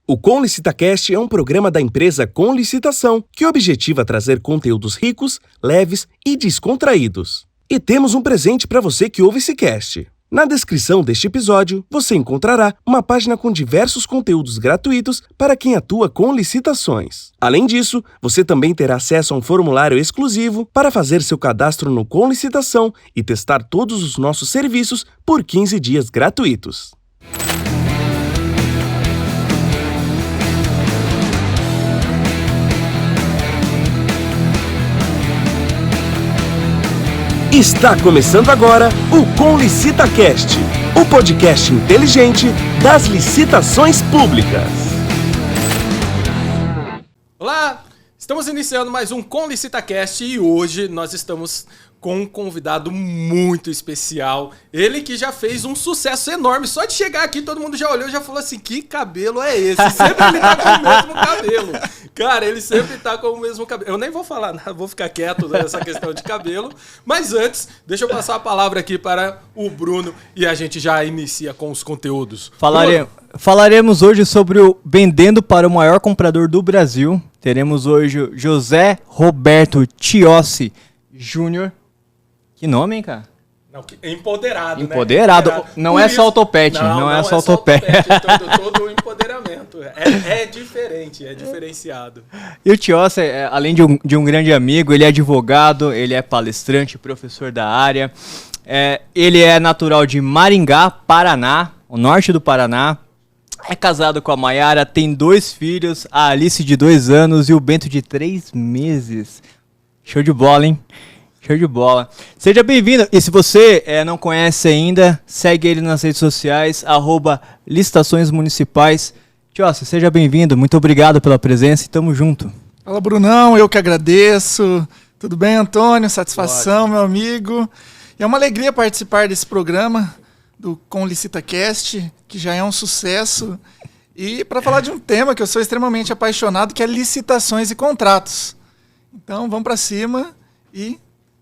O Com LicitaCast é um programa da empresa Com Licitação, que objetiva trazer conteúdos ricos, leves e descontraídos. E temos um presente para você que ouve esse cast. Na descrição deste episódio, você encontrará uma página com diversos conteúdos gratuitos para quem atua com licitações. Além disso, você também terá acesso a um formulário exclusivo para fazer seu cadastro no Com Licitação e testar todos os nossos serviços por 15 dias gratuitos. Está começando agora o Com LicitaCast, o podcast inteligente das licitações públicas. Olá, estamos iniciando mais um Com LicitaCast e hoje nós estamos com um convidado muito especial. Ele que já fez um sucesso enorme. Só de chegar aqui, todo mundo já olhou e já falou assim, que cabelo é esse? Sempre ele tá com o mesmo cabelo. Cara, ele sempre tá com o mesmo cabelo. Eu nem vou falar nada, vou ficar quieto nessa questão de cabelo. Mas antes, deixa eu passar a palavra aqui para o Bruno e a gente já inicia com os conteúdos. Falaremos hoje sobre o Vendendo para o maior comprador do Brasil. Teremos hoje José Roberto Tiossi Júnior. Que nome, hein, cara? Não, empoderado, né? Empoderado. Não é só o topete. Não é só o topete. Todo o empoderamento. É diferente, é diferenciado. E o Tiossi, além de um grande amigo, ele é advogado, ele é palestrante, professor da área. Ele é natural de Maringá, Paraná, o norte do Paraná. É casado com a Maiara, tem 2 filhos, a Alice de 2 anos e o Bento de 3 meses. Show de bola, hein? Show de bola. Seja bem-vindo. E se você não conhece ainda, segue ele nas redes sociais, @licitações municipais. Tiossi, seja bem-vindo. Muito obrigado pela presença e tamo junto. Fala, Brunão. Eu que agradeço. Tudo bem, Antônio? Satisfação, meu amigo. E é uma alegria participar desse programa do Com LicitaCast, que já é um sucesso. E para falar de um tema que eu sou extremamente apaixonado, que é licitações e contratos. Então, vamos para cima e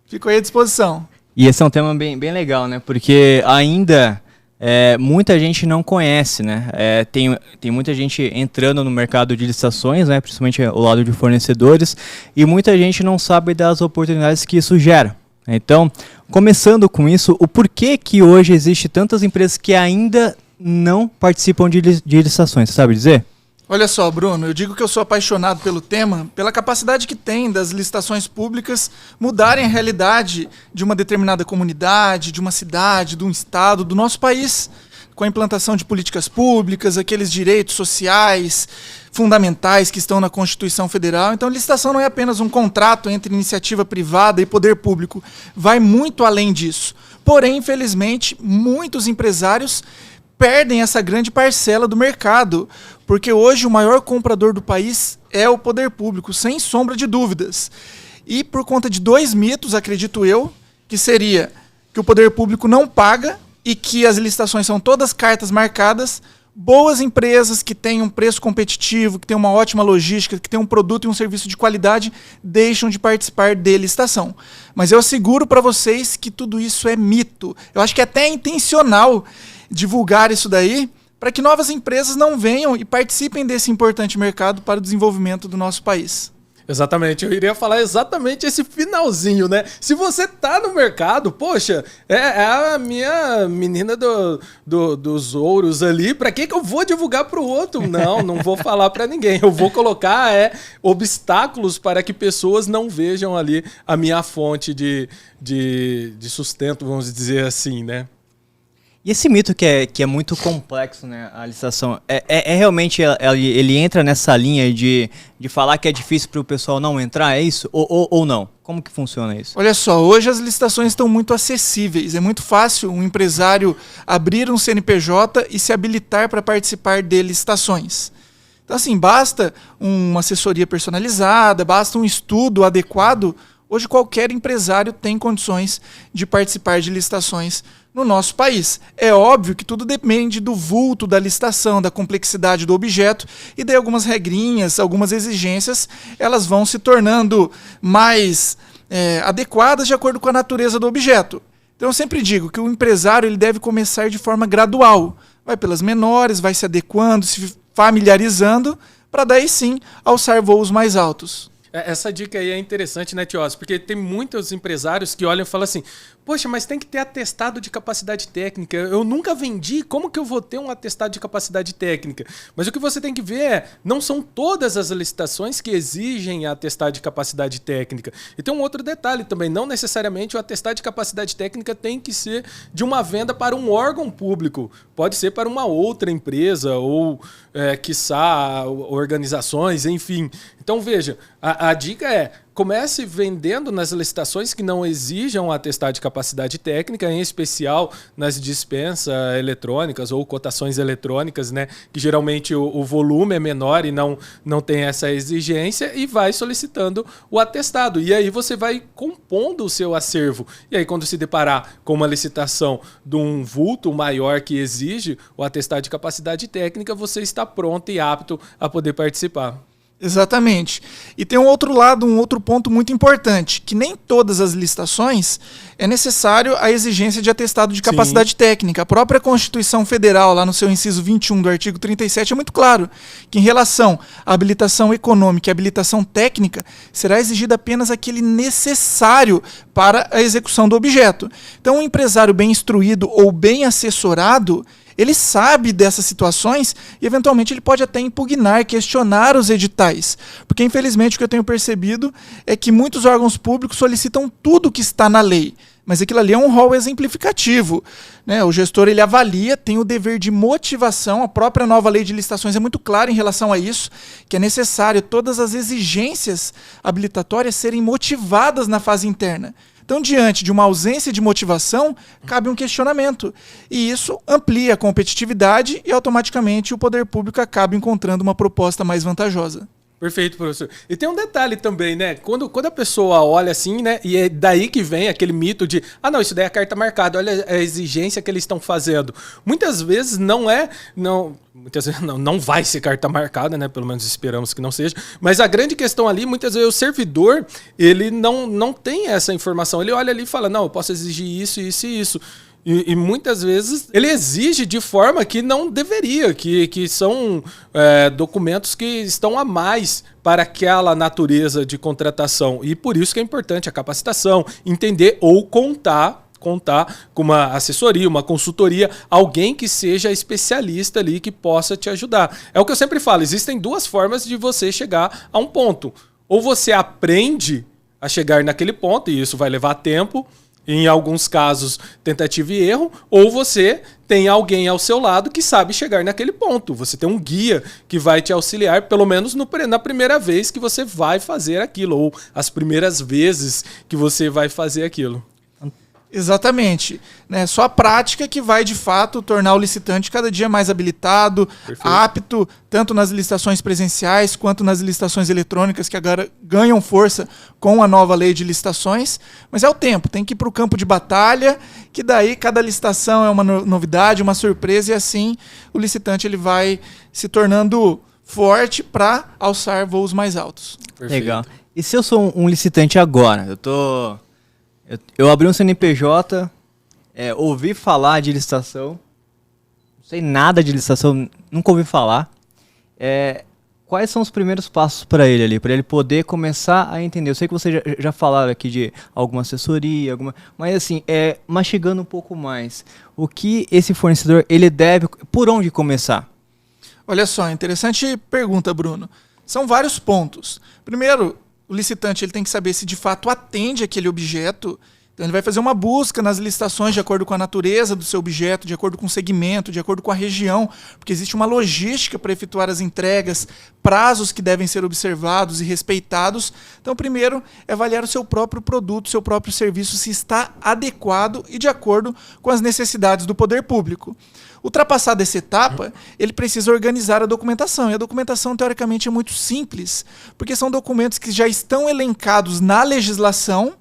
fico aí à disposição. E esse é um tema bem legal, né? Porque ainda muita gente não conhece, né? Tem muita gente entrando no mercado de licitações, né? Principalmente o lado de fornecedores, e muita gente não sabe das oportunidades que isso gera. Então, começando com isso, o porquê que hoje existe tantas empresas que ainda não participam de licitações, você sabe dizer? Olha só, Bruno, eu digo que eu sou apaixonado pelo tema, pela capacidade que tem das licitações públicas mudarem a realidade de uma determinada comunidade, de uma cidade, de um estado, do nosso país, com a implantação de políticas públicas, aqueles direitos sociais fundamentais que estão na Constituição Federal. Então, licitação não é apenas um contrato entre iniciativa privada e poder público, vai muito além disso. Porém, infelizmente, muitos empresários perdem essa grande parcela do mercado, porque hoje o maior comprador do país é o poder público, sem sombra de dúvidas. E por conta de 2 mitos, acredito eu, que seria que o poder público não paga e que as licitações são todas cartas marcadas, boas empresas que têm um preço competitivo, que têm uma ótima logística, que têm um produto e um serviço de qualidade, deixam de participar de licitação. Mas eu asseguro para vocês que tudo isso é mito. Eu acho que é até intencional divulgar isso daí, para que novas empresas não venham e participem desse importante mercado para o desenvolvimento do nosso país. Exatamente, eu iria falar exatamente esse finalzinho, né? Se você tá no mercado, poxa, é a minha menina dos ouros ali, pra que eu vou divulgar pro outro? Não vou falar pra ninguém, eu vou colocar obstáculos para que pessoas não vejam ali a minha fonte de sustento, vamos dizer assim, né? E esse mito que é muito complexo, né, a licitação, realmente ele entra nessa linha de falar que é difícil para o pessoal não entrar, é isso? Ou não? Como que funciona isso? Olha só, hoje as licitações estão muito acessíveis, é muito fácil um empresário abrir um CNPJ e se habilitar para participar de licitações. Então assim, basta uma assessoria personalizada, basta um estudo adequado, hoje qualquer empresário tem condições de participar de licitações no nosso país. É óbvio que tudo depende do vulto da licitação, da complexidade do objeto, e daí algumas regrinhas, algumas exigências, elas vão se tornando mais adequadas de acordo com a natureza do objeto. Então eu sempre digo que o empresário ele deve começar de forma gradual. Vai pelas menores, vai se adequando, se familiarizando, para daí sim alçar voos mais altos. Essa dica aí é interessante, né, Tios? Porque tem muitos empresários que olham e falam assim, poxa, mas tem que ter atestado de capacidade técnica. Eu nunca vendi, como que eu vou ter um atestado de capacidade técnica? Mas o que você tem que ver é, não são todas as licitações que exigem atestado de capacidade técnica. E tem um outro detalhe também, não necessariamente o atestado de capacidade técnica tem que ser de uma venda para um órgão público. Pode ser para uma outra empresa ou, quiçá, organizações, enfim. Então, veja, a dica é, comece vendendo nas licitações que não exijam atestado de capacidade técnica, em especial nas dispensas eletrônicas ou cotações eletrônicas, né? Que geralmente o volume é menor e não tem essa exigência, e vai solicitando o atestado. E aí você vai compondo o seu acervo. E aí, quando se deparar com uma licitação de um vulto maior que exige o atestado de capacidade técnica, você está pronto e apto a poder participar. Exatamente. E tem um outro lado, um outro ponto muito importante, que nem todas as licitações é necessário a exigência de atestado de capacidade técnica. A própria Constituição Federal, lá no seu inciso 21 do artigo 37, é muito claro que em relação à habilitação econômica e habilitação técnica, será exigido apenas aquele necessário para a execução do objeto. Então, um empresário bem instruído ou bem assessorado, ele sabe dessas situações e, eventualmente, ele pode até impugnar, questionar os editais. Porque, infelizmente, o que eu tenho percebido é que muitos órgãos públicos solicitam tudo que está na lei. Mas aquilo ali é um rol exemplificativo, né? O gestor, ele avalia, tem o dever de motivação. A própria nova lei de licitações é muito clara em relação a isso, que é necessário todas as exigências habilitatórias serem motivadas na fase interna. Então, diante de uma ausência de motivação, cabe um questionamento. E isso amplia a competitividade e, automaticamente, o poder público acaba encontrando uma proposta mais vantajosa. Perfeito, professor. E tem um detalhe também, né? Quando a pessoa olha assim, né? E é daí que vem aquele mito de, não, isso daí é a carta marcada, olha a exigência que eles estão fazendo. Muitas vezes muitas vezes não vai ser carta marcada, né? Pelo menos esperamos que não seja. Mas a grande questão ali, muitas vezes o servidor, ele não tem essa informação. Ele olha ali e fala, não, eu posso exigir isso, isso e isso. E muitas vezes ele exige de forma que não deveria, que são documentos que estão a mais para aquela natureza de contratação. E por isso que é importante a capacitação, entender ou contar com uma assessoria, uma consultoria, alguém que seja especialista ali, que possa te ajudar. É o que eu sempre falo, existem duas formas de você chegar a um ponto. Ou você aprende a chegar naquele ponto, e isso vai levar tempo, em alguns casos, tentativa e erro, ou você tem alguém ao seu lado que sabe chegar naquele ponto. Você tem um guia que vai te auxiliar, pelo menos na primeira vez que você vai fazer aquilo, ou as primeiras vezes que você vai fazer aquilo. Exatamente. Né? Só a prática que vai, de fato, tornar o licitante cada dia mais habilitado, apto, tanto nas licitações presenciais quanto nas licitações eletrônicas, que agora ganham força com a nova lei de licitações. Mas é o tempo, tem que ir para o campo de batalha, que daí cada licitação é uma novidade, uma surpresa, e assim o licitante ele vai se tornando forte para alçar voos mais altos. Perfeito. Legal. E se eu sou um licitante agora? Eu abri um CNPJ, ouvi falar de licitação, não sei nada de licitação, nunca ouvi falar. Quais são os primeiros passos para ele poder começar a entender? Eu sei que vocês já falaram aqui de alguma assessoria, mas assim, mastigando um pouco mais, o que esse fornecedor ele deve, por onde começar? Olha só, interessante pergunta, Bruno. São vários pontos. Primeiro, o licitante ele tem que saber se de fato atende aquele objeto. Então ele vai fazer uma busca nas licitações de acordo com a natureza do seu objeto, de acordo com o segmento, de acordo com a região, porque existe uma logística para efetuar as entregas, prazos que devem ser observados e respeitados. Então, primeiro, é avaliar o seu próprio produto, o seu próprio serviço, se está adequado e de acordo com as necessidades do poder público. Ultrapassada essa etapa, ele precisa organizar a documentação. E a documentação, teoricamente, é muito simples, porque são documentos que já estão elencados na legislação,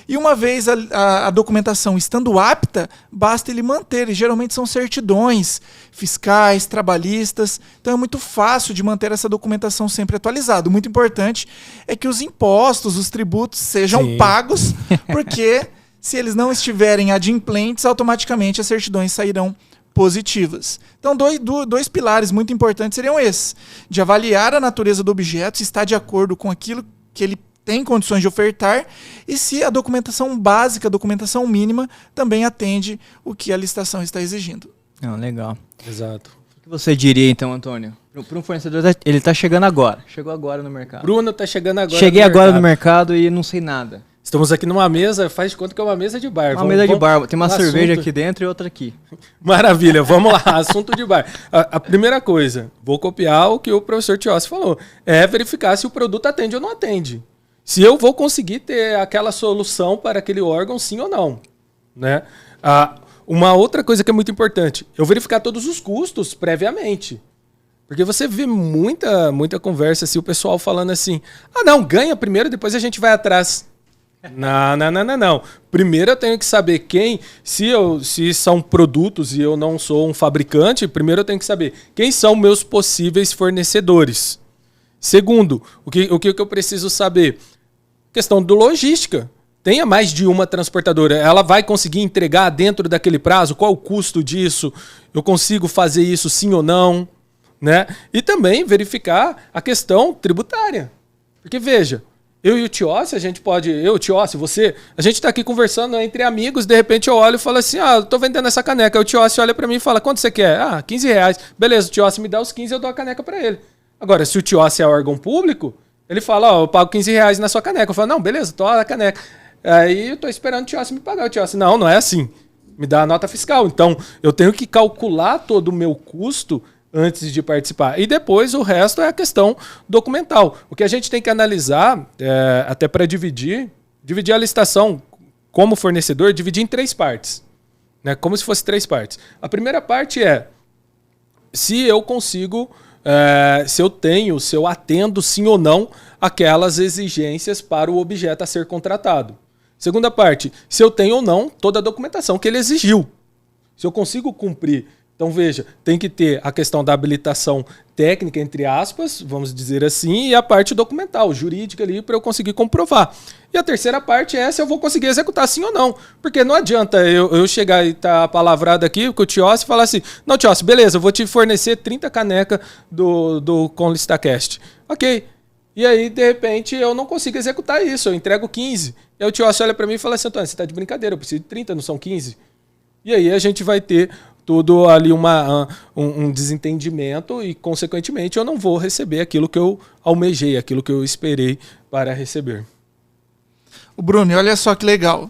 e uma vez a documentação estando apta, basta ele manter. E geralmente são certidões fiscais, trabalhistas. Então é muito fácil de manter essa documentação sempre atualizada. O muito importante é que os impostos, os tributos sejam pagos, porque se eles não estiverem adimplentes, automaticamente as certidões sairão positivas. Então, dois pilares muito importantes seriam esses: de avaliar a natureza do objeto, se está de acordo com aquilo que ele tem condições de ofertar e se a documentação básica, a documentação mínima, também atende o que a licitação está exigindo. Legal. Exato. O que você diria, então, Antônio? Para um fornecedor, ele está chegando agora. Chegou agora no mercado. Bruno está chegando agora Cheguei agora no mercado e não sei nada. Estamos aqui numa mesa, faz de conta que é uma mesa de bar. Uma mesa de bar, tem uma cerveja assunto... aqui dentro e outra aqui. Maravilha, vamos lá, assunto de bar. A primeira coisa, vou copiar o que o professor Tiossi falou, é verificar se o produto atende ou não atende. Se eu vou conseguir ter aquela solução para aquele órgão, sim ou não. Né? Uma outra coisa que é muito importante, eu verificar todos os custos previamente. Porque você vê muita conversa, assim, o pessoal falando assim, não, ganha primeiro, depois a gente vai atrás. Não. Primeiro eu tenho que saber se são produtos e eu não sou um fabricante, primeiro eu tenho que saber quem são meus possíveis fornecedores. Segundo, o que eu preciso saber? Questão do logística. Tenha mais de uma transportadora. Ela vai conseguir entregar dentro daquele prazo? Qual o custo disso? Eu consigo fazer isso sim ou não? Né? E também verificar a questão tributária. Porque veja, eu e o Tiossi, a gente pode... Eu, Tiossi, você... A gente tá aqui conversando entre amigos, de repente eu olho e falo assim, eu tô vendendo essa caneca. Aí o Tiossi olha pra mim e fala, quanto você quer? R$15. Beleza, o Tiossi me dá os 15 e eu dou a caneca pra ele. Agora, se o Tiossi é órgão público, ele fala, eu pago R$15 na sua caneca. Eu falo, não, beleza, toma a caneca. Aí eu tô esperando o Tiossi me pagar. O Tiossi, não é assim. Me dá a nota fiscal. Então, eu tenho que calcular todo o meu custo antes de participar. E depois o resto é a questão documental. O que a gente tem que analisar, até para dividir a licitação como fornecedor, dividir em 3 partes. Né? Como se fosse 3 partes. A primeira parte é se eu consigo, se eu atendo sim ou não aquelas exigências para o objeto a ser contratado. Segunda parte, se eu tenho ou não toda a documentação que ele exigiu. Se eu consigo cumprir. Então, veja, tem que ter a questão da habilitação técnica, entre aspas, vamos dizer assim, e a parte documental, jurídica ali, para eu conseguir comprovar. E a terceira parte é se eu vou conseguir executar sim ou não. Porque não adianta eu chegar e estar palavrado aqui com o Tiossi e falar assim, não, Tiossi, beleza, eu vou te fornecer 30 canecas do ConLicitaCast. Ok. E aí, de repente, eu não consigo executar isso, eu entrego 15. E aí o Tiossi olha para mim e fala assim, Antônio, você está de brincadeira, eu preciso de 30, não são 15? E aí a gente vai ter tudo ali um desentendimento e, consequentemente, eu não vou receber aquilo que eu almejei, aquilo que eu esperei para receber. O Bruno, olha só que legal.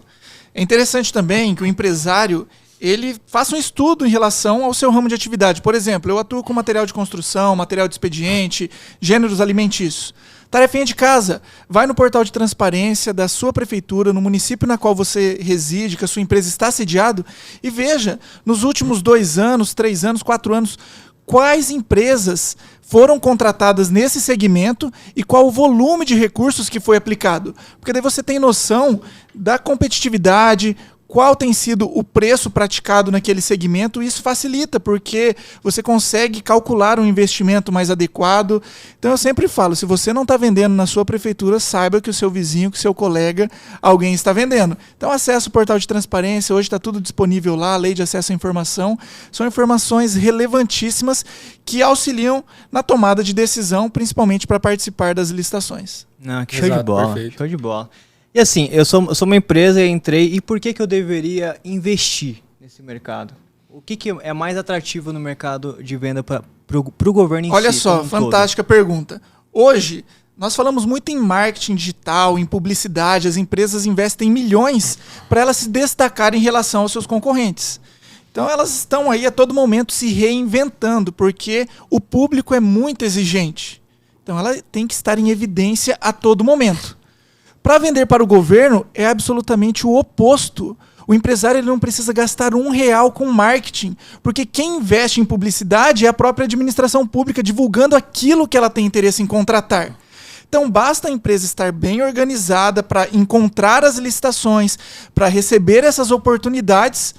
É interessante também que o empresário ele faça um estudo em relação ao seu ramo de atividade. Por exemplo, eu atuo com material de construção, material de expediente, gêneros alimentícios. Tarefinha de casa, vai no portal de transparência da sua prefeitura, no município na qual você reside, que a sua empresa está sediado, e veja, nos últimos 2 anos, 3 anos, 4 anos, quais empresas foram contratadas nesse segmento e qual o volume de recursos que foi aplicado. Porque daí você tem noção da competitividade, qual tem sido o preço praticado naquele segmento, e isso facilita, porque você consegue calcular um investimento mais adequado. Então eu sempre falo, se você não está vendendo na sua prefeitura, saiba que o seu vizinho, que o seu colega, alguém está vendendo. Então acesse o portal de transparência, hoje está tudo disponível lá, a lei de acesso à informação. São informações relevantíssimas que auxiliam na tomada de decisão, principalmente para participar das licitações. Que show de bola, perfeito. Show de bola. E assim, eu sou uma empresa e entrei, e por que eu deveria investir nesse mercado? O que é mais atrativo no mercado de venda para o governo em si? Olha só, fantástica pergunta. Hoje, nós falamos muito em marketing digital, em publicidade, as empresas investem milhões para elas se destacarem em relação aos seus concorrentes. Então elas estão aí a todo momento se reinventando, porque o público é muito exigente. Então ela tem que estar em evidência a todo momento. Para vender para o governo é absolutamente o oposto. O empresário ele não precisa gastar R$1 com marketing, porque quem investe em publicidade é a própria administração pública divulgando aquilo que ela tem interesse em contratar. Então basta a empresa estar bem organizada para encontrar as licitações, para receber essas oportunidades,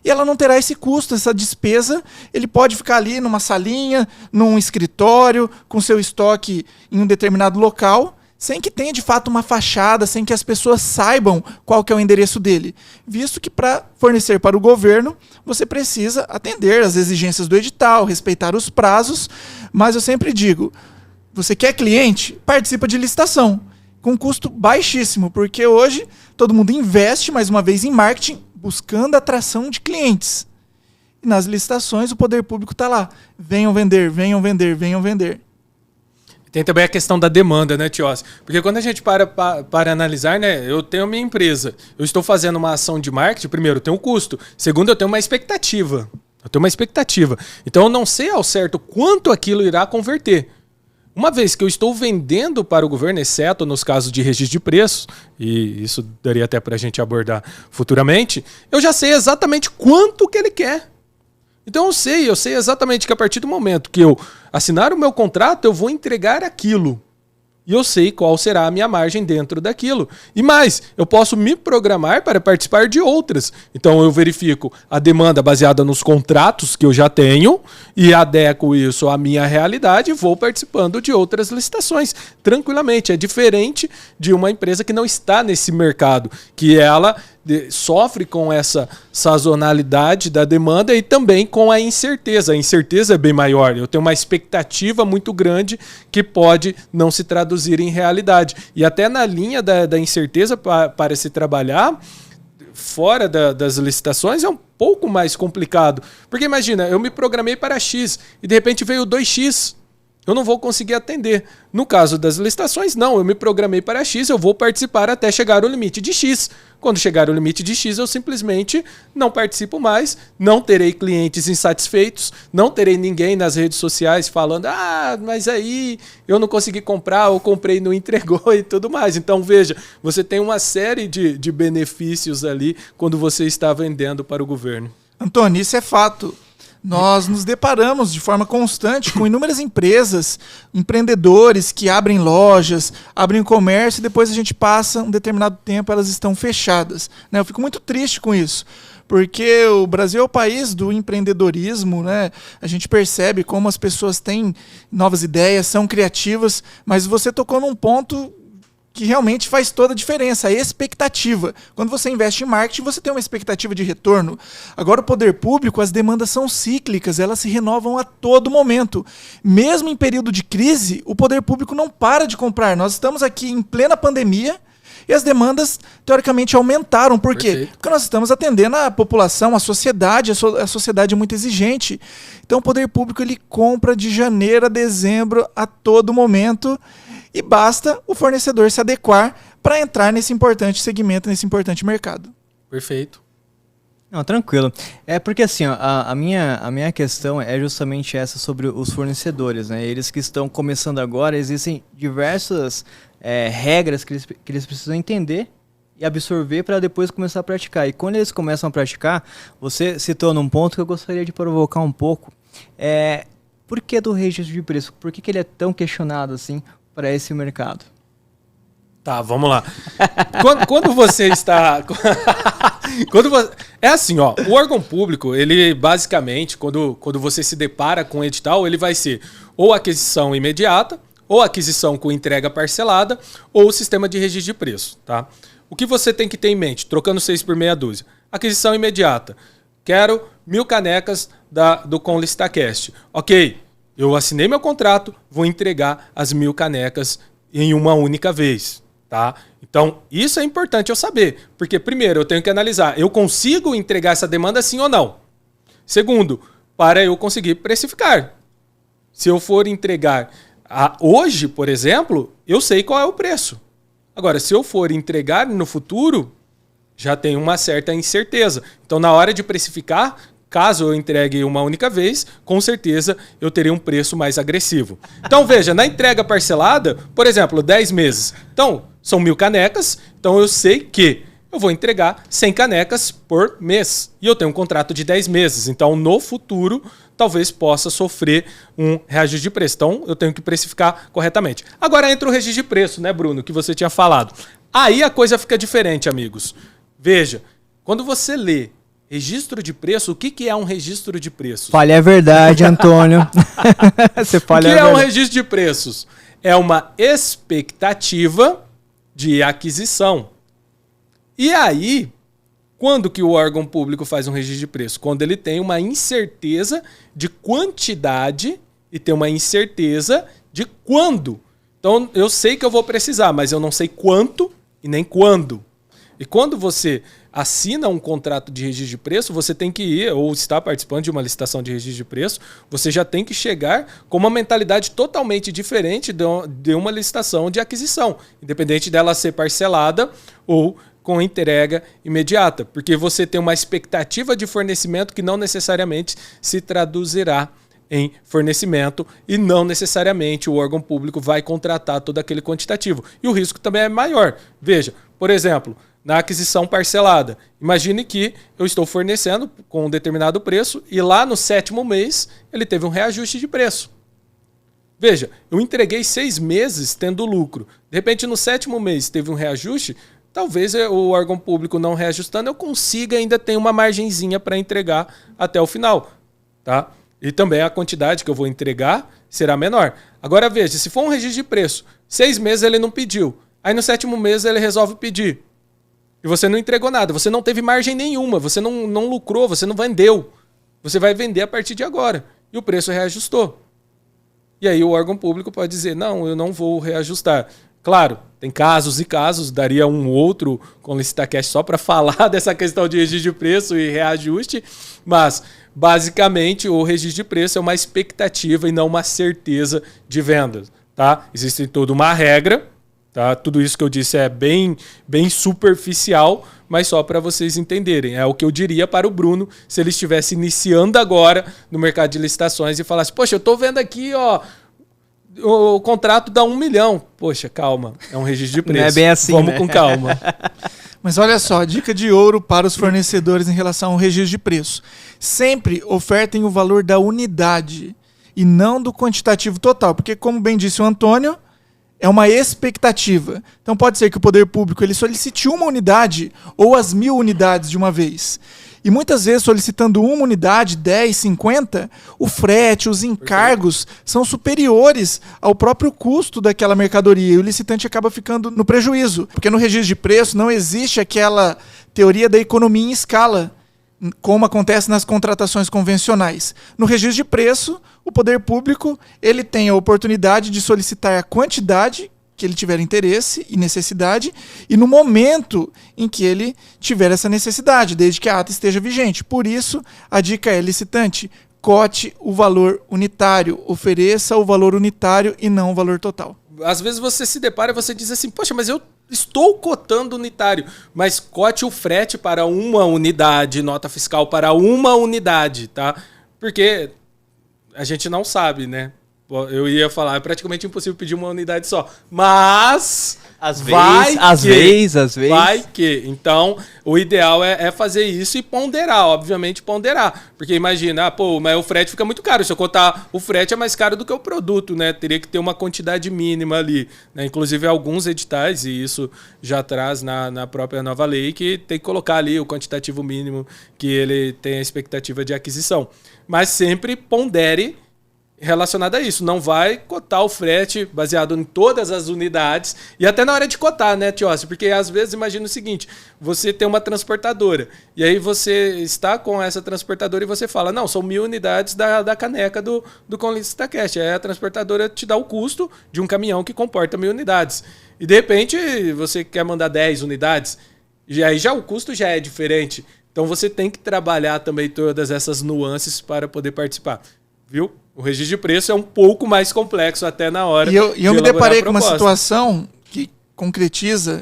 e ela não terá esse custo, essa despesa. Ele pode ficar ali numa salinha, num escritório, com seu estoque em um determinado local, sem que tenha de fato uma fachada, sem que as pessoas saibam qual que é o endereço dele. Visto que para fornecer para o governo, você precisa atender às exigências do edital, respeitar os prazos, mas eu sempre digo, você quer cliente? Participa de licitação, com custo baixíssimo, porque hoje todo mundo investe, mais uma vez, em marketing, buscando atração de clientes. E nas licitações o poder público está lá, venham vender, venham vender, venham vender. Tem também a questão da demanda, né, Tiossi? Porque quando a gente para analisar, né, eu tenho a minha empresa, eu estou fazendo uma ação de marketing, primeiro, eu tenho um custo, segundo, eu tenho uma expectativa. Então, eu não sei ao certo quanto aquilo irá converter. Uma vez que eu estou vendendo para o governo, exceto nos casos de registro de preços, e isso daria até para a gente abordar futuramente, eu já sei exatamente quanto que ele quer. Então eu sei exatamente que a partir do momento que eu assinar o meu contrato, eu vou entregar aquilo. E eu sei qual será a minha margem dentro daquilo. E mais, eu posso me programar para participar de outras. Então eu verifico a demanda baseada nos contratos que eu já tenho e adequo isso à minha realidade e vou participando de outras licitações tranquilamente. É diferente de uma empresa que não está nesse mercado, que ela sofre com essa sazonalidade da demanda e também com a incerteza. A incerteza é bem maior. Eu tenho uma expectativa muito grande que pode não se traduzir em realidade. E até na linha da incerteza para se trabalhar fora das licitações é um pouco mais complicado. Porque imagina, eu me programei para X e de repente veio 2X. Eu não vou conseguir atender. No caso das licitações, não. Eu me programei para X, eu vou participar até chegar ao limite de X. Quando chegar ao limite de X, eu simplesmente não participo mais, não terei clientes insatisfeitos, não terei ninguém nas redes sociais falando mas aí eu não consegui comprar, ou comprei e não entregou e tudo mais. Então, veja, você tem uma série de benefícios ali quando você está vendendo para o governo. Antônio, isso é fato. Nós nos deparamos de forma constante com inúmeras empresas, empreendedores que abrem lojas, abrem comércio e depois a gente passa um determinado tempo, elas estão fechadas. Eu fico muito triste com isso, porque o Brasil é o país do empreendedorismo, né? A gente percebe como as pessoas têm novas ideias, são criativas, mas você tocou num ponto que realmente faz toda a diferença, a expectativa. Quando você investe em marketing, você tem uma expectativa de retorno. Agora, o poder público, as demandas são cíclicas, elas se renovam a todo momento. Mesmo em período de crise, o poder público não para de comprar. Nós estamos aqui em plena pandemia e as demandas, teoricamente, aumentaram. Por quê? Perfeito. Porque nós estamos atendendo a população, a sociedade é muito exigente. Então, o poder público ele compra de janeiro a dezembro a todo momento. E basta o fornecedor se adequar para entrar nesse importante segmento, nesse importante mercado. Perfeito. Não, tranquilo. É porque assim, ó, a minha questão é justamente essa sobre os fornecedores, né? Eles que estão começando agora, existem diversas regras que eles precisam entender e absorver para depois começar a praticar. E quando eles começam a praticar, você citou num ponto que eu gostaria de provocar um pouco. Por que do registro de preço? Por que ele é tão questionado assim para esse mercado? Tá, vamos lá. Quando você está... É assim, ó, o órgão público, ele basicamente, quando você se depara com o edital, ele vai ser ou aquisição imediata, ou aquisição com entrega parcelada, ou o sistema de registro de preço, tá? O que você tem que ter em mente, trocando 6 por meia dúzia? Aquisição imediata. Quero 1000 canecas do ConLicitaCast. Ok, eu assinei meu contrato, vou entregar as 1000 canecas em uma única vez, tá? Então, isso é importante eu saber, porque primeiro eu tenho que analisar, eu consigo entregar essa demanda sim ou não? Segundo, para eu conseguir precificar. Se eu for entregar hoje, por exemplo, eu sei qual é o preço. Agora, se eu for entregar no futuro, já tem uma certa incerteza. Então, na hora de precificar, caso eu entregue uma única vez, com certeza eu terei um preço mais agressivo. Então, veja, na entrega parcelada, por exemplo, 10 meses. Então, são 1000 canecas, então eu sei que eu vou entregar 100 canecas por mês. E eu tenho um contrato de 10 meses. Então, no futuro, talvez possa sofrer um reajuste de preço. Então, eu tenho que precificar corretamente. Agora entra o registro de preço, né, Bruno, que você tinha falado. Aí a coisa fica diferente, amigos. Veja, quando você lê Registro de preço, o que é um registro de preços? Fale a verdade, Antônio. Você O fala que a é verdade. um registro de preços? É uma expectativa de aquisição. E aí, quando que o órgão público faz um registro de preço? Quando ele tem uma incerteza de quantidade e tem uma incerteza de quando. Então, eu sei que eu vou precisar, mas eu não sei quanto e nem quando. E quando você assina um contrato de registro de preço, você tem que ir, ou está participando de uma licitação de registro de preço, você já tem que chegar com uma mentalidade totalmente diferente de uma licitação de aquisição, independente dela ser parcelada ou com entrega imediata, porque você tem uma expectativa de fornecimento que não necessariamente se traduzirá em fornecimento e não necessariamente o órgão público vai contratar todo aquele quantitativo. E o risco também é maior. Veja, por exemplo, na aquisição parcelada, imagine que eu estou fornecendo com um determinado preço e lá no 7º mês ele teve um reajuste de preço. Veja, eu entreguei 6 meses tendo lucro. De repente, no 7º mês teve um reajuste, talvez o órgão público não reajustando, eu consiga ainda ter uma margenzinha para entregar até o final. Tá? E também a quantidade que eu vou entregar será menor. Agora veja, se for um registro de preço, 6 meses ele não pediu. Aí no 7º mês ele resolve pedir. E você não entregou nada, você não teve margem nenhuma, você não lucrou, você não vendeu. Você vai vender a partir de agora. E o preço reajustou. E aí o órgão público pode dizer, não, eu não vou reajustar. Claro, tem casos e casos, daria um outro com LicitaCast só para falar dessa questão de registro de preço e reajuste, mas basicamente o registro de preço é uma expectativa e não uma certeza de vendas. Tá? Existe toda uma regra. Tá? Tudo isso que eu disse é bem superficial, mas só para vocês entenderem. É o que eu diria para o Bruno se ele estivesse iniciando agora no mercado de licitações e falasse, poxa, eu estou vendo aqui, ó, o contrato dá 1 milhão. Poxa, calma, é um registro de preço. Não é bem assim, Vamos né? com calma. Mas olha só, dica de ouro para os fornecedores em relação ao registro de preço. Sempre ofertem o valor da unidade e não do quantitativo total, porque como bem disse o Antônio, é uma expectativa. Então pode ser que o poder público ele solicite uma unidade ou as 1000 unidades de uma vez. E muitas vezes solicitando uma unidade, 10, 50, o frete, os encargos são superiores ao próprio custo daquela mercadoria e o licitante acaba ficando no prejuízo. Porque no registro de preço não existe aquela teoria da economia em escala, como acontece nas contratações convencionais. No registro de preço, o poder público ele tem a oportunidade de solicitar a quantidade que ele tiver interesse e necessidade e no momento em que ele tiver essa necessidade, desde que a ata esteja vigente. Por isso, a dica é, licitante, cote o valor unitário, ofereça o valor unitário e não o valor total. Às vezes você se depara e você diz assim, poxa, mas eu estou cotando unitário, mas cote o frete para uma unidade, nota fiscal para uma unidade, tá? Porque a gente não sabe, né? Eu ia falar, é praticamente impossível pedir uma unidade só, mas Às vezes. vai que. Então, o ideal é fazer isso e ponderar, obviamente ponderar. Porque imagina, mas o frete fica muito caro. Se eu cotar o frete é mais caro do que o produto, né? Teria que ter uma quantidade mínima ali, né? Inclusive alguns editais, e isso já traz na própria nova lei, que tem que colocar ali o quantitativo mínimo que ele tem a expectativa de aquisição. Mas sempre pondere relacionado a isso. Não vai cotar o frete baseado em todas as unidades e até na hora de cotar, né, Tiossi? Porque às vezes imagina o seguinte, você tem uma transportadora e aí você está com essa transportadora e você fala, não, são 1000 unidades da caneca do Com LicitaCast. Aí a transportadora te dá o custo de um caminhão que comporta 1000 unidades. E de repente você quer mandar 10 unidades e aí já o custo já é diferente. Então você tem que trabalhar também todas essas nuances para poder participar. Viu? O registro de preço é um pouco mais complexo até na hora de elaborar. E eu me deparei com uma proposta. situação que concretiza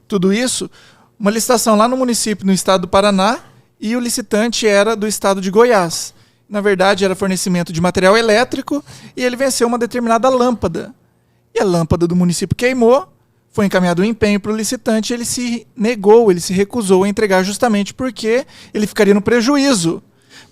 tudo isso. Uma licitação lá no município, no estado do Paraná, e o licitante era do estado de Goiás. Na verdade, era fornecimento de material elétrico e ele venceu uma determinada lâmpada. E a lâmpada do município queimou, foi encaminhado um empenho para o licitante e ele se negou, ele se recusou a entregar justamente porque ele ficaria no prejuízo.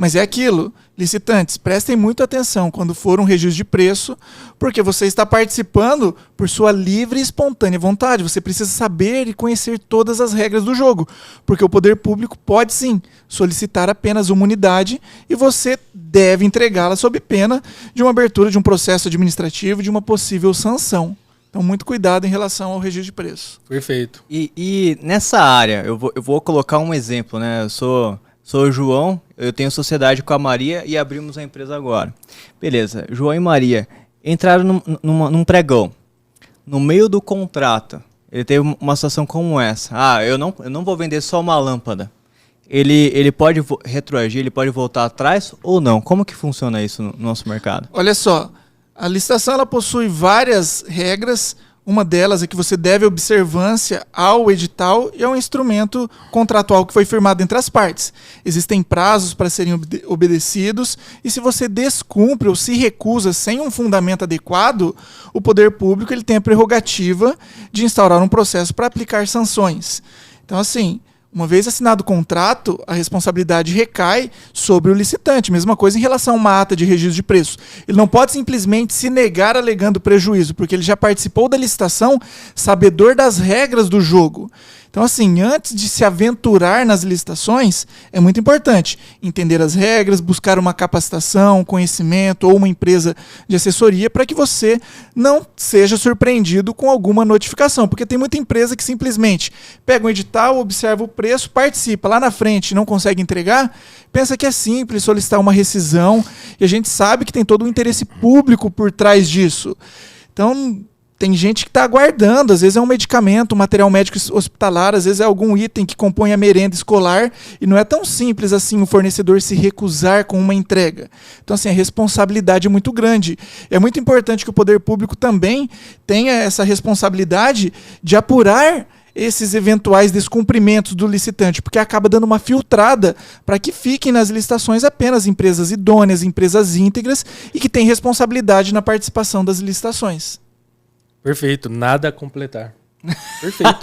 Mas é aquilo, licitantes, prestem muita atenção quando for um registro de preço, porque você está participando por sua livre e espontânea vontade. Você precisa saber e conhecer todas as regras do jogo, porque o poder público pode sim solicitar apenas uma unidade e você deve entregá-la sob pena de uma abertura de um processo administrativo, de uma possível sanção. Então, muito cuidado em relação ao registro de preço. Perfeito. E nessa área, eu vou colocar um exemplo, né? Eu sou o João, eu tenho sociedade com a Maria e abrimos a empresa agora. Beleza, João e Maria entraram num pregão. No meio do contrato, ele teve uma situação como essa. Eu não vou vender só uma lâmpada. Ele pode retroagir, ele pode voltar atrás ou não? Como que funciona isso no nosso mercado? Olha só, a licitação ela possui várias regras. Uma delas é que você deve observância ao edital e ao instrumento contratual que foi firmado entre as partes. Existem prazos para serem obedecidos e se você descumpre ou se recusa sem um fundamento adequado, o poder público ele tem a prerrogativa de instaurar um processo para aplicar sanções. Então, assim, uma vez assinado o contrato, a responsabilidade recai sobre o licitante. Mesma coisa em relação a uma ata de registro de preço. Ele não pode simplesmente se negar alegando prejuízo, porque ele já participou da licitação sabedor das regras do jogo. Então, assim, antes de se aventurar nas licitações, é muito importante entender as regras, buscar uma capacitação, conhecimento ou uma empresa de assessoria para que você não seja surpreendido com alguma notificação. Porque tem muita empresa que simplesmente pega um edital, observa o preço, participa lá na frente e não consegue entregar, pensa que é simples solicitar uma rescisão e a gente sabe que tem todo um interesse público por trás disso. Então, tem gente que está aguardando, às vezes é um medicamento, um material médico hospitalar, às vezes é algum item que compõe a merenda escolar e não é tão simples assim o fornecedor se recusar com uma entrega. Então, assim, a responsabilidade é muito grande. É muito importante que o poder público também tenha essa responsabilidade de apurar esses eventuais descumprimentos do licitante, porque acaba dando uma filtrada para que fiquem nas licitações apenas empresas idôneas, empresas íntegras e que têm responsabilidade na participação das licitações. Perfeito, nada a completar. Perfeito,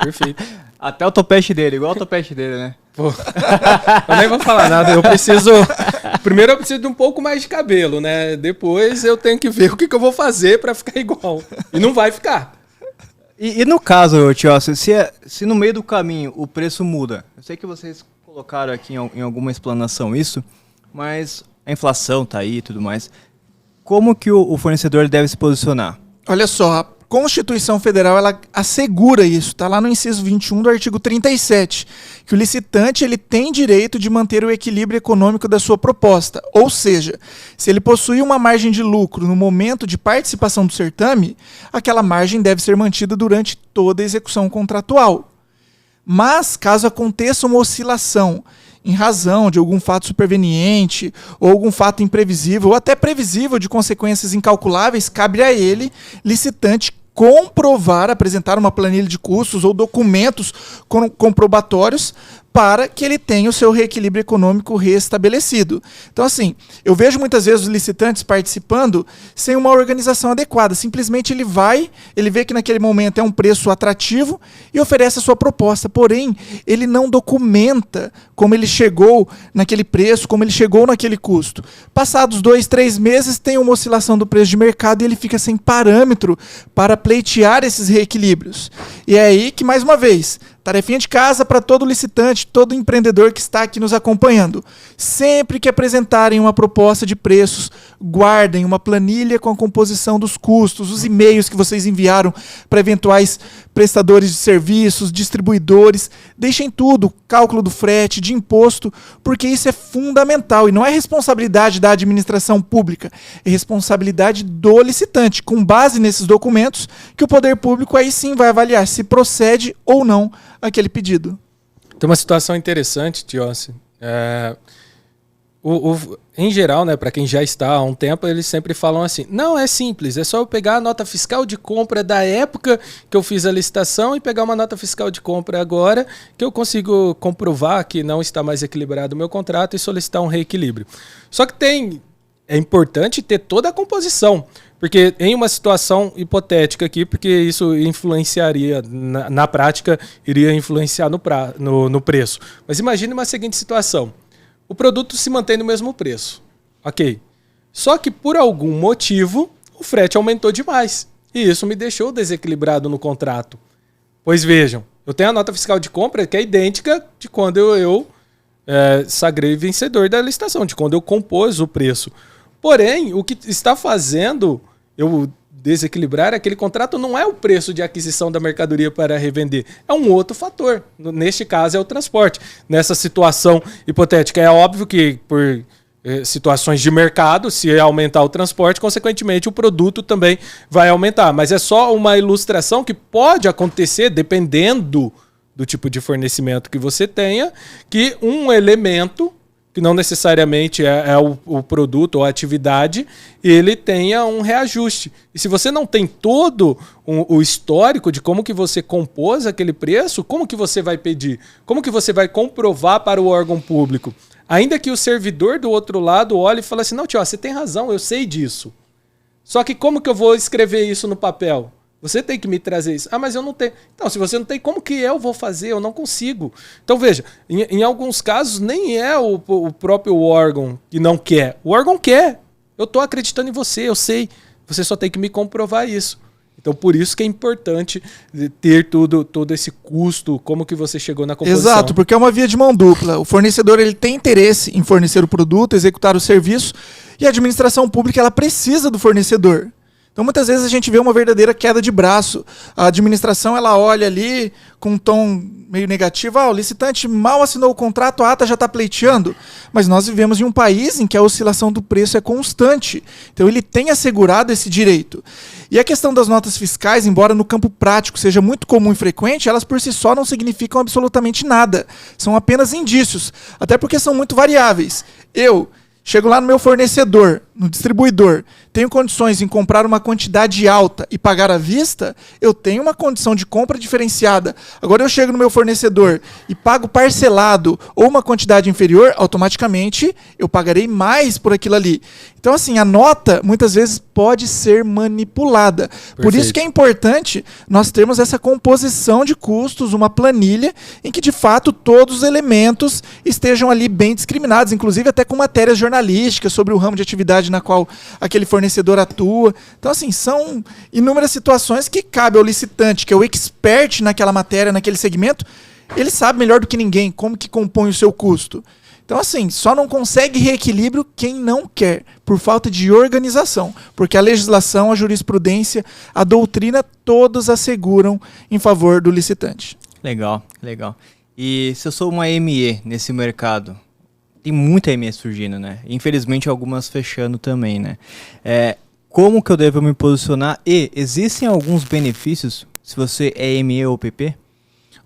perfeito. Até o topete dele, igual o topete dele, né? Pô, eu nem vou falar nada, eu preciso... Primeiro eu preciso de um pouco mais de cabelo, né? Depois eu tenho que ver o que eu vou fazer para ficar igual. E não vai ficar. E no caso, tio, se no meio do caminho o preço muda, eu sei que vocês colocaram aqui em alguma explanação isso, mas a inflação tá aí e tudo mais. Como que o fornecedor deve se posicionar? Olha só, a Constituição Federal ela assegura isso, está lá no inciso 21 do artigo 37, que o licitante ele tem direito de manter o equilíbrio econômico da sua proposta. Ou seja, se ele possui uma margem de lucro no momento de participação do certame, aquela margem deve ser mantida durante toda a execução contratual. Mas, caso aconteça uma oscilação em razão de algum fato superveniente ou algum fato imprevisível ou até previsível de consequências incalculáveis, cabe a ele, licitante, comprovar, apresentar uma planilha de custos ou documentos comprobatórios para que ele tenha o seu reequilíbrio econômico restabelecido. Então, assim, eu vejo muitas vezes os licitantes participando sem uma organização adequada. Simplesmente ele vê que naquele momento é um preço atrativo e oferece a sua proposta. Porém, ele não documenta como ele chegou naquele preço, como ele chegou naquele custo. Passados 2, 3 meses, tem uma oscilação do preço de mercado e ele fica sem parâmetro para pleitear esses reequilíbrios. E é aí que, mais uma vez, tarefinha de casa para todo licitante, todo empreendedor que está aqui nos acompanhando. Sempre que apresentarem uma proposta de preços, guardem uma planilha com a composição dos custos, os e-mails que vocês enviaram para eventuais prestadores de serviços, distribuidores. Deixem tudo, cálculo do frete, de imposto, porque isso é fundamental e não é responsabilidade da administração pública, é responsabilidade do licitante, com base nesses documentos que o poder público aí sim vai avaliar se procede ou não aquele pedido. Tem uma situação interessante, Tiossi. Em geral, né, para quem já está há um tempo, eles sempre falam assim, não, é simples, é só eu pegar a nota fiscal de compra da época que eu fiz a licitação e pegar uma nota fiscal de compra agora, que eu consigo comprovar que não está mais equilibrado o meu contrato e solicitar um reequilíbrio. Só que é importante ter toda a composição, porque em uma situação hipotética aqui, porque isso influenciaria, na prática, iria influenciar no preço. Mas imagine uma seguinte situação. o produto se mantém no mesmo preço. Ok. Só que por algum motivo, o frete aumentou demais. E isso me deixou desequilibrado no contrato. Pois vejam, eu tenho a nota fiscal de compra que é idêntica de quando eu sagrei vencedor da licitação, de quando eu compus o preço. Porém, o que está fazendo eu desequilibrar aquele contrato não é o preço de aquisição da mercadoria para revender, é um outro fator. Neste caso é o transporte. Nessa situação hipotética, é óbvio que por situações de mercado, se aumentar o transporte, consequentemente o produto também vai aumentar. Mas é só uma ilustração que pode acontecer, dependendo do tipo de fornecimento que você tenha, que um elemento, que não necessariamente é o produto ou a atividade, ele tenha um reajuste. E se você não tem todo o histórico de como que você compôs aquele preço, como que você vai pedir? Como que você vai comprovar para o órgão público? Ainda que o servidor do outro lado olhe e fale assim, não, tio, você tem razão, eu sei disso. Só que como que eu vou escrever isso no papel? Você tem que me trazer isso. Ah, mas eu não tenho. Então, se você não tem, como que eu vou fazer? Eu não consigo. Então, veja, em alguns casos, nem é o próprio órgão que não quer. O órgão quer. Eu estou acreditando em você, eu sei. Você só tem que me comprovar isso. Então, por isso que é importante ter todo esse custo, como que você chegou na composição. Exato, porque é uma via de mão dupla. O fornecedor ele tem interesse em fornecer o produto, executar o serviço, e a administração pública ela precisa do fornecedor. Então, muitas vezes a gente vê uma verdadeira queda de braço. A administração ela olha ali com um tom meio negativo. O licitante mal assinou o contrato, a ata já está pleiteando. Mas nós vivemos em um país em que a oscilação do preço é constante. Então, ele tem assegurado esse direito. E a questão das notas fiscais, embora no campo prático seja muito comum e frequente, elas por si só não significam absolutamente nada. São apenas indícios. Até porque são muito variáveis. Chego lá no meu fornecedor, no distribuidor, tenho condições em comprar uma quantidade alta e pagar à vista, eu tenho uma condição de compra diferenciada. Agora eu chego no meu fornecedor e pago parcelado ou uma quantidade inferior, automaticamente eu pagarei mais por aquilo ali. Então, assim, a nota muitas vezes pode ser manipulada. Perfeito. Por isso que é importante nós termos essa composição de custos, uma planilha em que, de fato, todos os elementos estejam ali bem discriminados, inclusive até com matérias jornalísticas sobre o ramo de atividade na qual aquele fornecedor atua. Então, assim, são inúmeras situações que cabe ao licitante, que é o expert naquela matéria, naquele segmento, ele sabe melhor do que ninguém como que compõe o seu custo. Então, assim, só não consegue reequilíbrio quem não quer, por falta de organização, porque a legislação, a jurisprudência, a doutrina, todos asseguram em favor do licitante. Legal, legal. E se eu sou uma ME nesse mercado, tem muita ME surgindo, né? Infelizmente, algumas fechando também, né? Como que eu devo me posicionar? E existem alguns benefícios se você é ME ou PP?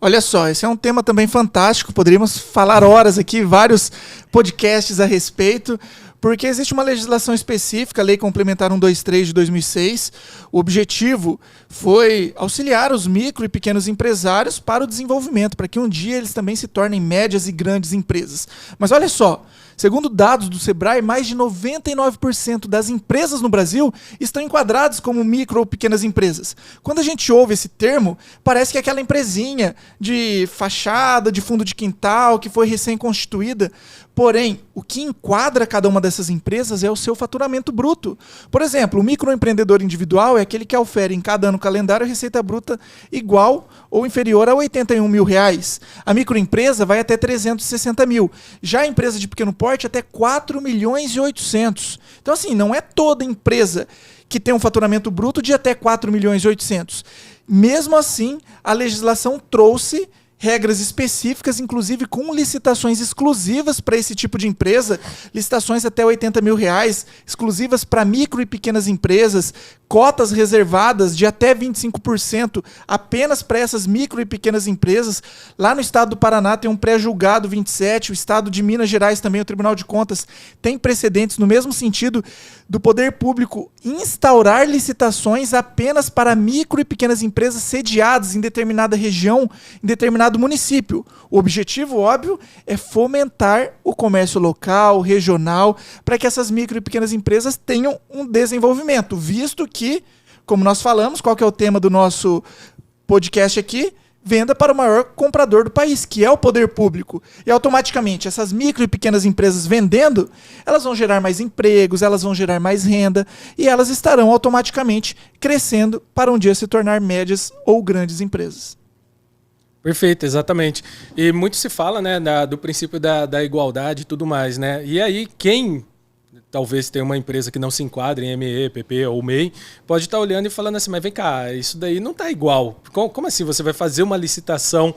Olha só, esse é um tema também fantástico, poderíamos falar horas aqui, vários podcasts a respeito, porque existe uma legislação específica, a Lei Complementar 123 de 2006, o objetivo foi auxiliar os micro e pequenos empresários para o desenvolvimento, para que um dia eles também se tornem médias e grandes empresas. Mas olha só, segundo dados do Sebrae, mais de 99% das empresas no Brasil estão enquadradas como micro ou pequenas empresas. Quando a gente ouve esse termo, parece que é aquela empresinha de fachada, de fundo de quintal, que foi recém-constituída. Porém, o que enquadra cada uma dessas empresas é o seu faturamento bruto. Por exemplo, o microempreendedor individual é aquele que ofere em cada ano calendário receita bruta igual ou inferior a R$ 81 mil. A microempresa vai até 360 mil. Já a empresa de pequeno porte até 4 milhões e 800. Então, assim, não é toda empresa que tem um faturamento bruto de até 4 milhões e 800. Mesmo assim, a legislação trouxe regras específicas, inclusive com licitações exclusivas para esse tipo de empresa, licitações até R$ 80 mil, exclusivas para micro e pequenas empresas, cotas reservadas de até 25% apenas para essas micro e pequenas empresas. Lá no estado do Paraná tem um pré-julgado 27, o estado de Minas Gerais também, o Tribunal de Contas, tem precedentes no mesmo sentido do poder público instaurar licitações apenas para micro e pequenas empresas sediadas em determinada região, em determinado município. O objetivo, óbvio, é fomentar o comércio local, regional, para que essas micro e pequenas empresas tenham um desenvolvimento, visto que, como nós falamos, qual que é o tema do nosso podcast aqui? venda para o maior comprador do país, que é o poder público. E automaticamente, essas micro e pequenas empresas vendendo, elas vão gerar mais empregos, elas vão gerar mais renda, e elas estarão automaticamente crescendo para um dia se tornar médias ou grandes empresas. Perfeito, exatamente. E muito se fala, né, do princípio da igualdade e tudo mais, né? E aí, quem talvez tenha uma empresa que não se enquadre em ME, PP ou MEI, pode estar olhando e falando assim, mas vem cá, isso daí não está igual. Como assim você vai fazer uma licitação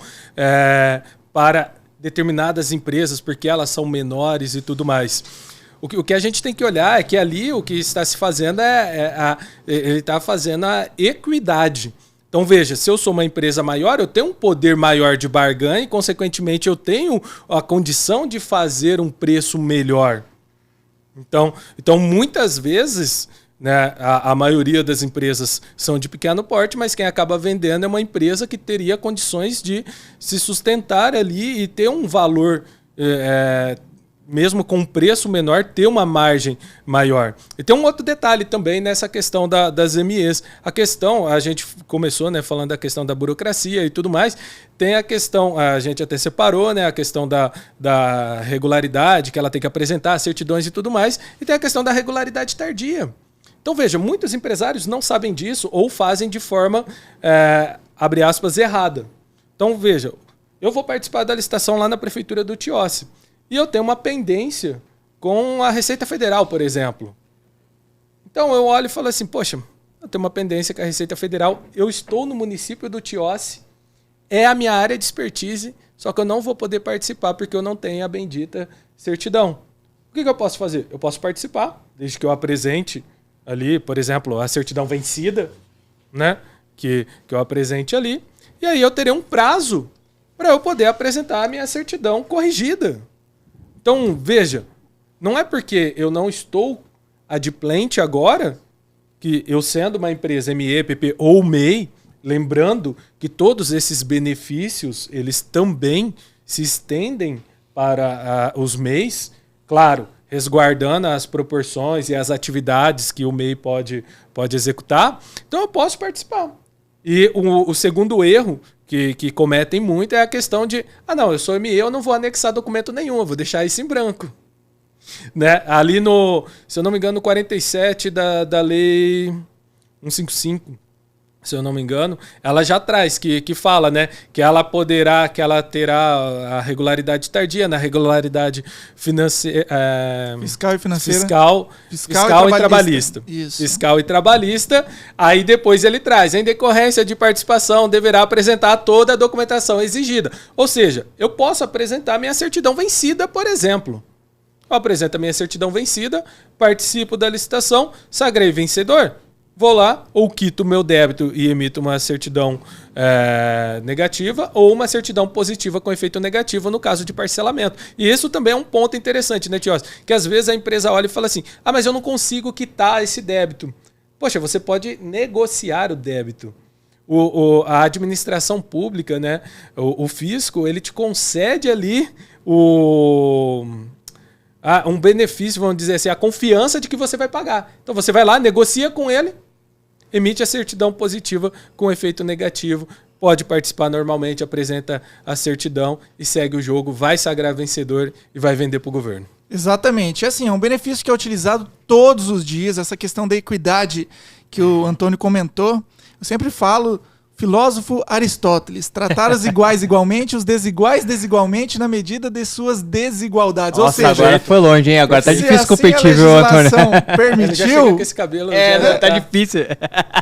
para determinadas empresas porque elas são menores e tudo mais? O que a gente tem que olhar é que ali o que está se fazendo ele está fazendo a equidade. Então veja, se eu sou uma empresa maior, eu tenho um poder maior de barganha e, consequentemente, eu tenho a condição de fazer um preço melhor. Então muitas vezes, né, a maioria das empresas são de pequeno porte, mas quem acaba vendendo é uma empresa que teria condições de se sustentar ali e ter um valor, mesmo com um preço menor, ter uma margem maior. E tem um outro detalhe também nessa questão das MEs. A gente começou, né, falando da questão da burocracia e tudo mais. Tem a questão, a gente até separou, né, a questão da regularidade que ela tem que apresentar, certidões e tudo mais. E tem a questão da regularidade tardia. Então veja, muitos empresários não sabem disso ou fazem de forma, abre aspas, errada. Então veja, eu vou participar da licitação lá na Prefeitura do Tiossi. E eu tenho uma pendência com a Receita Federal, por exemplo. Então eu olho e falo assim, poxa, eu tenho uma pendência com a Receita Federal, eu estou no município do Tiossi, é a minha área de expertise, só que eu não vou poder participar porque eu não tenho a bendita certidão. O que eu posso fazer? Eu posso participar, desde que eu apresente ali, por exemplo, a certidão vencida, né, que eu apresente ali, e aí eu terei um prazo para eu poder apresentar a minha certidão corrigida. Então, veja, não é porque eu não estou adimplente agora, que eu sendo uma empresa ME, PP ou MEI, lembrando que todos esses benefícios, eles também se estendem para os MEIs, claro, resguardando as proporções e as atividades que o MEI pode executar, então eu posso participar. E o segundo erro que cometem muito é a questão de, não, eu sou ME, eu não vou anexar documento nenhum, eu vou deixar isso em branco. Né? Ali no, se eu não me engano, no 47 da Lei 155, se eu não me engano, ela já traz, que fala, né, que ela terá a regularidade tardia, na regularidade financeira, fiscal e financeira. Fiscal e trabalhista. Isso. Fiscal e trabalhista. Aí depois ele traz, em decorrência de participação, deverá apresentar toda a documentação exigida. Ou seja, eu posso apresentar minha certidão vencida, por exemplo. Eu apresento a minha certidão vencida, participo da licitação, sagrei vencedor. Vou lá, ou quito o meu débito e emito uma certidão negativa ou uma certidão positiva com efeito negativo no caso de parcelamento. E isso também é um ponto interessante, né, Tios? Que às vezes a empresa olha e fala assim, mas eu não consigo quitar esse débito. Poxa, você pode negociar o débito. A administração pública, né, o fisco, ele te concede ali um benefício, vamos dizer assim, a confiança de que você vai pagar. Então você vai lá, negocia com ele, emite a certidão positiva com efeito negativo, pode participar normalmente, apresenta a certidão e segue o jogo, vai sagrar vencedor e vai vender para o governo. Exatamente. Assim, é um benefício que é utilizado todos os dias, essa questão da equidade que o Antônio comentou. Eu sempre falo, filósofo Aristóteles, tratar os iguais igualmente, os desiguais desigualmente na medida de suas desigualdades. Nossa, ou seja, agora foi longe, hein? Agora tá difícil assim competir, viu, Antônio? Ele já chega com esse cabelo. Tá difícil.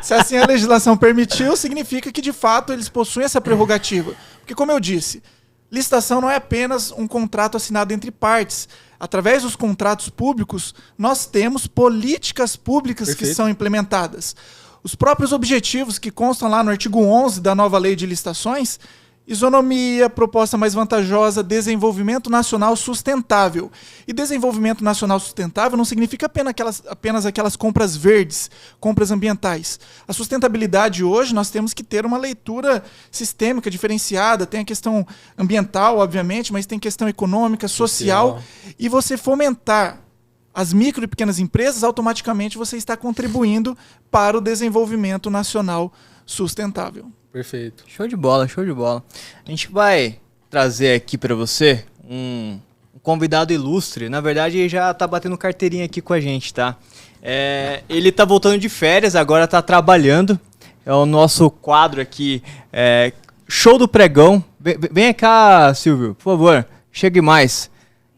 Se assim a legislação permitiu, significa que de fato eles possuem essa prerrogativa. Porque, como eu disse, licitação não é apenas um contrato assinado entre partes. Através dos contratos públicos, nós temos políticas públicas que são implementadas. Os próprios objetivos que constam lá no artigo 11 da nova lei de licitações, isonomia, proposta mais vantajosa, desenvolvimento nacional sustentável. E desenvolvimento nacional sustentável não significa apenas aquelas compras verdes, compras ambientais. A sustentabilidade hoje nós temos que ter uma leitura sistêmica, diferenciada. Tem a questão ambiental, obviamente, mas tem questão econômica, social. E você fomentar as micro e pequenas empresas, automaticamente você está contribuindo para o desenvolvimento nacional sustentável. Perfeito. Show de bola, show de bola. A gente vai trazer aqui pra você um convidado ilustre. Na verdade, ele já tá batendo carteirinha aqui com a gente, tá? Ele tá voltando de férias, agora tá trabalhando. É o nosso quadro aqui, Show do Pregão. Vem cá, Silvio, por favor, chegue mais.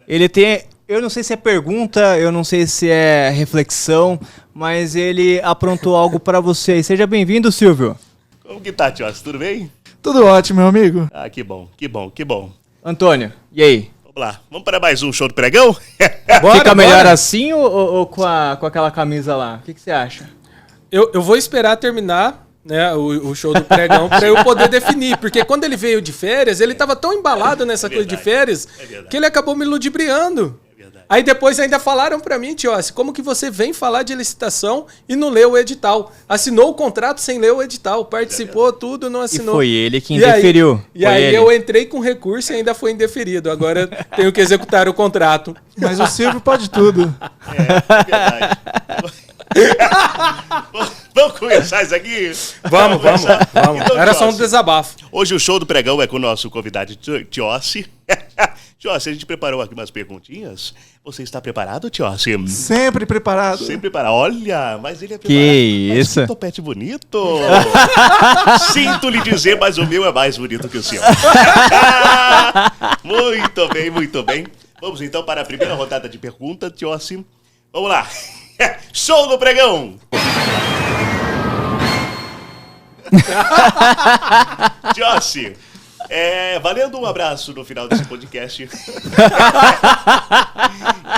Ele tem... Eu não sei se é pergunta, eu não sei se é reflexão, mas ele aprontou algo pra você aí. Seja bem-vindo, Silvio. Como que tá, Tios? Tudo bem? Tudo ótimo, meu amigo. Ah, que bom, que bom, que bom. Antônio, e aí? Vamos lá, vamos para mais um show do pregão? Fica melhor assim ou com aquela camisa lá? O que você acha? Eu vou esperar terminar, né, o show do pregão pra eu poder definir. Porque quando ele veio de férias, ele tava tão embalado nessa coisa de férias que ele acabou me ludibriando. Aí depois ainda falaram pra mim, Tiossi, como que você vem falar de licitação e não leu o edital? Assinou o contrato sem ler o edital, participou tudo, não assinou. E foi ele que indeferiu. E aí eu entrei com recurso e ainda foi indeferido. Agora tenho que executar o contrato. Mas o Silvio pode tudo. É verdade. Vamos começar isso aqui? Vamos. Então, Era só um Tiossi, desabafo. hoje o show do pregão é com o nosso convidado Tiossi. Tiossi, a gente preparou aqui umas perguntinhas. Você está preparado, Tiossi? Sempre preparado. Sempre preparado. Olha, mas ele é preparado. Que Mas isso? que topete bonito. Sinto lhe dizer, mas o meu é mais bonito que o seu. Muito bem, muito bem. Vamos então para a primeira rodada de perguntas, Tiossi. Vamos lá. Show do pregão. Tiossi, valendo um abraço no final desse podcast.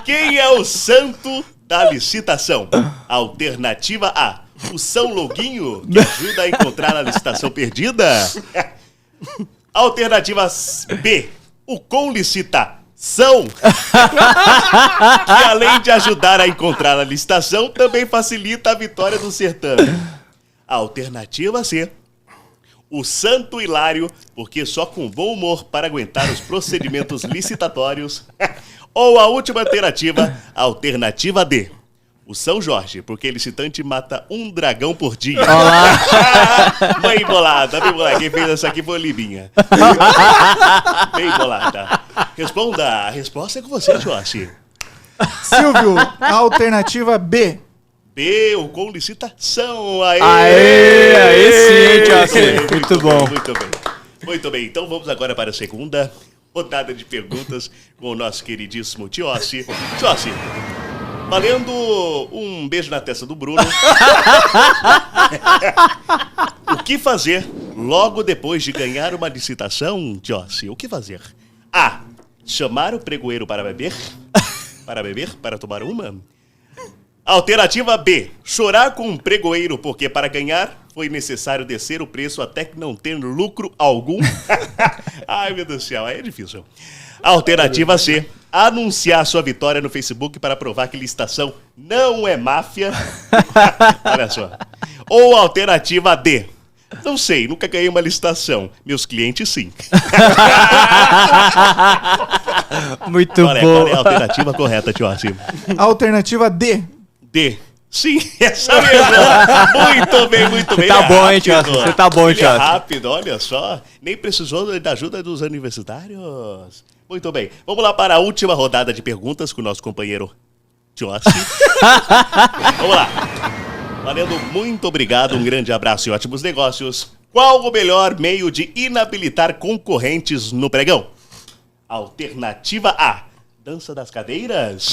Quem é o santo da licitação? Alternativa A, o São Loguinho, que ajuda a encontrar a licitação perdida. Alternativa B, o Com Licitação, que além de ajudar a encontrar a licitação, também facilita a vitória do certame. Alternativa C, o Santo Hilário, porque só com bom humor para aguentar os procedimentos licitatórios. Ou a última alternativa, alternativa D, o São Jorge, porque licitante mata um dragão por dia. Bem bolada, bem bolada. Quem fez essa aqui foi a Libinha. Bem bolada. Responda, a resposta é com você, Joshi. Silvio, a alternativa B. B, o Com Licitação. Aê! Aê sim, Tiossi. Muito bom. Muito bem. Muito bem, então vamos agora para a segunda rodada de perguntas com o nosso queridíssimo Tiossi. Tiossi, valendo um beijo na testa do Bruno. O que fazer logo depois de ganhar uma licitação, Tiossi? O que fazer? A, chamar o pregoeiro para beber? Para tomar uma? Alternativa B, chorar com um pregoeiro porque para ganhar foi necessário descer o preço até que não ter lucro algum. Ai, meu Deus do céu, aí é difícil. Alternativa C, anunciar sua vitória no Facebook para provar que licitação não é máfia. Olha só. Ou alternativa D, não sei, nunca ganhei uma licitação. Meus clientes sim. Muito Qual é a alternativa correta, Tiossi? Alternativa D. D. Sim, essa mesmo. Muito bem, muito bem. Tá Ele é bom, hein, rápido. Tiossi? Você tá bom, Ele é Tiossi? rápido, olha só. Nem precisou da ajuda dos universitários. Muito bem. Vamos lá para a última rodada de perguntas com o nosso companheiro Tiossi. Vamos lá. Valendo, muito obrigado, um grande abraço e ótimos negócios. Qual o melhor meio de inabilitar concorrentes no pregão? Alternativa A, dança das cadeiras.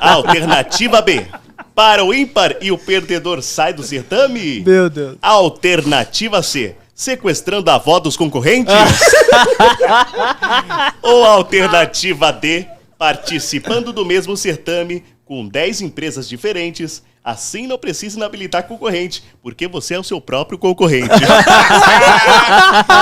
Alternativa B, para o ímpar e o perdedor sai do certame. Meu Deus. Alternativa C, sequestrando a avó dos concorrentes. Ou alternativa D, participando do mesmo certame com 10 empresas diferentes. Assim não precisa inabilitar concorrente, porque você é o seu próprio concorrente.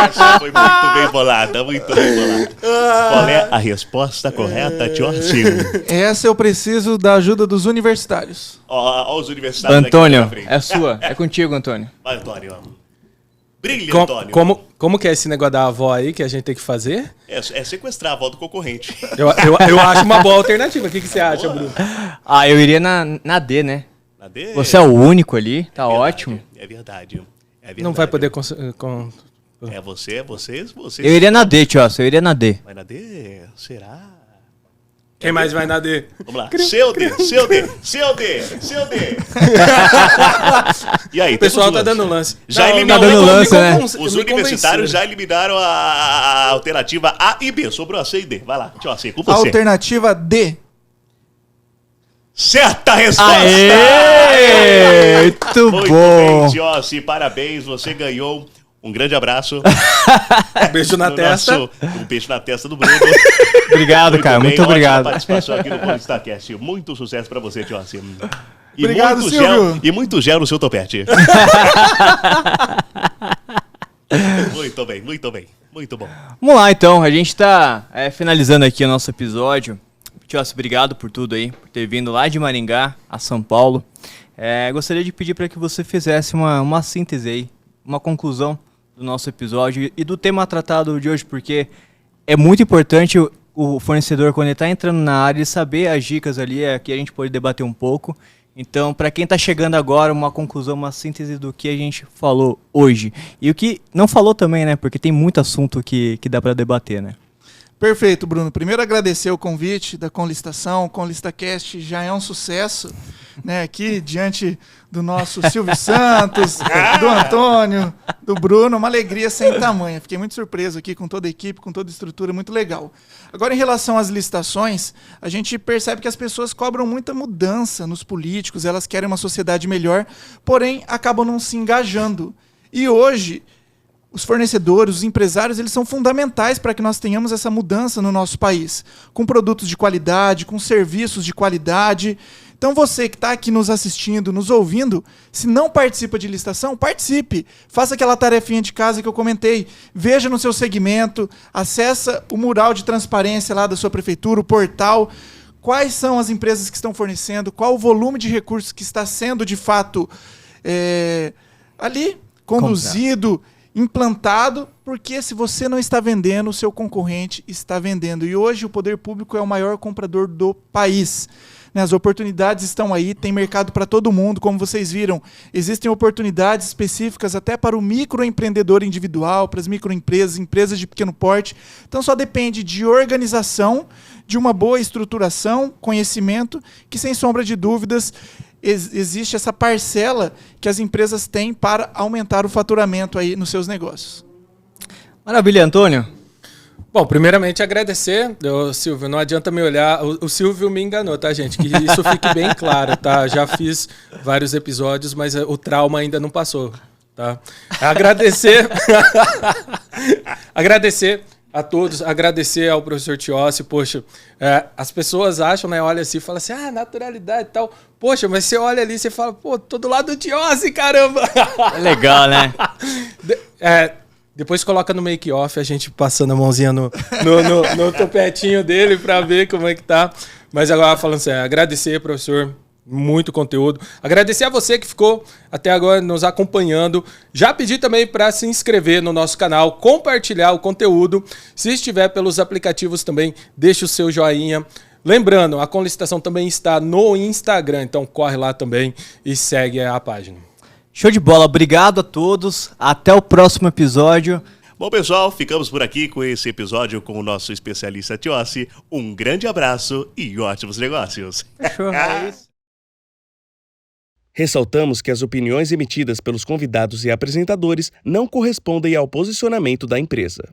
Essa foi muito bem bolada, muito bem bolada. Qual é a resposta correta, Tiossi? Essa eu preciso da ajuda dos universitários. Ó, os universitários Antônio, aqui na frente. é sua. É contigo, Antônio. Vai, Antônio. Brilha, Antônio. Como que é esse negócio da avó aí que a gente tem que fazer? É sequestrar a avó do concorrente. Eu acho uma boa alternativa. O que você acha, Bruno? Eu iria na D, né? Na D? Você é o único ali, tá É verdade, ótimo. É verdade. É verdade. Não vai poder... É vocês. Eu iria na D, tio, eu iria na D. Vai na D? Será? Quem mais vai na D? Vamos lá. Seu D. E aí, O pessoal temos tá lance. dando lance. Já Não, eliminou dando lance, né? Os universitários já eliminaram a alternativa A e B. Sobrou a C e D. Vai lá, tio, C, com você. Alternativa D. Certa resposta! Aê! Muito Muito bom! bem, Tiossi, parabéns, você ganhou. Um grande abraço. Um beijo na No testa. um beijo na testa do Bruno. Obrigado, cara, bem, muito ótima obrigado. participação aqui no PolistaCast. Muito sucesso pra você, Tiossi. Obrigado, muito Silvio. gel, e muito gel no seu topete. Muito bem. Muito bom. Vamos lá, então, a gente tá finalizando aqui o nosso episódio. Tio, obrigado por tudo aí, por ter vindo lá de Maringá a São Paulo. Gostaria de pedir para que você fizesse uma síntese aí, uma conclusão do nosso episódio e do tema tratado de hoje, porque é muito importante o fornecedor, quando ele está entrando na área, ele saber as dicas ali, que a gente pode debater um pouco. Então, para quem está chegando agora, uma conclusão, uma síntese do que a gente falou hoje. E o que não falou também, né? Porque tem muito assunto que dá para debater, né? Perfeito, Bruno. Primeiro agradecer o convite da Conlistação. O Conlistacast já é um sucesso, né? Aqui diante do nosso Silvio Santos, do Antônio, do Bruno, uma alegria sem tamanho. Fiquei muito surpreso aqui com toda a equipe, com toda a estrutura, muito legal. Agora, em relação às licitações, a gente percebe que as pessoas cobram muita mudança nos políticos, elas querem uma sociedade melhor, porém acabam não se engajando. E hoje, os fornecedores, os empresários, eles são fundamentais para que nós tenhamos essa mudança no nosso país, com produtos de qualidade, com serviços de qualidade. Então você que está aqui nos assistindo, nos ouvindo, se não participa de licitação, participe. Faça aquela tarefinha de casa que eu comentei. Veja no seu segmento, acessa o mural de transparência lá da sua prefeitura, o portal. Quais são as empresas que estão fornecendo, qual o volume de recursos que está sendo, de fato, ali conduzido, implantado, porque se você não está vendendo, o seu concorrente está vendendo. E hoje o poder público é o maior comprador do país. As oportunidades estão aí, tem mercado para todo mundo, como vocês viram. Existem oportunidades específicas até para o microempreendedor individual, para as microempresas, empresas de pequeno porte. Então só depende de organização, de uma boa estruturação, conhecimento, que sem sombra de dúvidas existe essa parcela que as empresas têm para aumentar o faturamento aí nos seus negócios. Maravilha, Antônio. Bom, primeiramente agradecer, Silvio, não adianta me olhar, o Silvio me enganou, tá, gente? Que isso fique bem claro, tá? Já fiz vários episódios, mas o trauma ainda não passou, tá? Agradecer, agradecer a todos, agradecer ao professor Tiossi, poxa, as pessoas acham, né, olha assim, fala assim, naturalidade e tal, poxa, mas você olha ali e você fala, pô, tô do lado do Tiossi, caramba! É legal, né? Depois coloca no make-off a gente passando a mãozinha no topetinho dele pra ver como é que tá. Mas agora falando sério, agradecer, professor, muito conteúdo. Agradecer a você que ficou até agora nos acompanhando. Já pedi também para se inscrever no nosso canal, compartilhar o conteúdo. Se estiver pelos aplicativos também, deixe o seu joinha. Lembrando, a Conlicitação também está no Instagram, então corre lá também e segue a página. Show de bola, obrigado a todos, até o próximo episódio. Bom, pessoal, ficamos por aqui com esse episódio com o nosso especialista Tiossi. Um grande abraço e ótimos negócios. Fechou, é isso. Ressaltamos que as opiniões emitidas pelos convidados e apresentadores não correspondem ao posicionamento da empresa.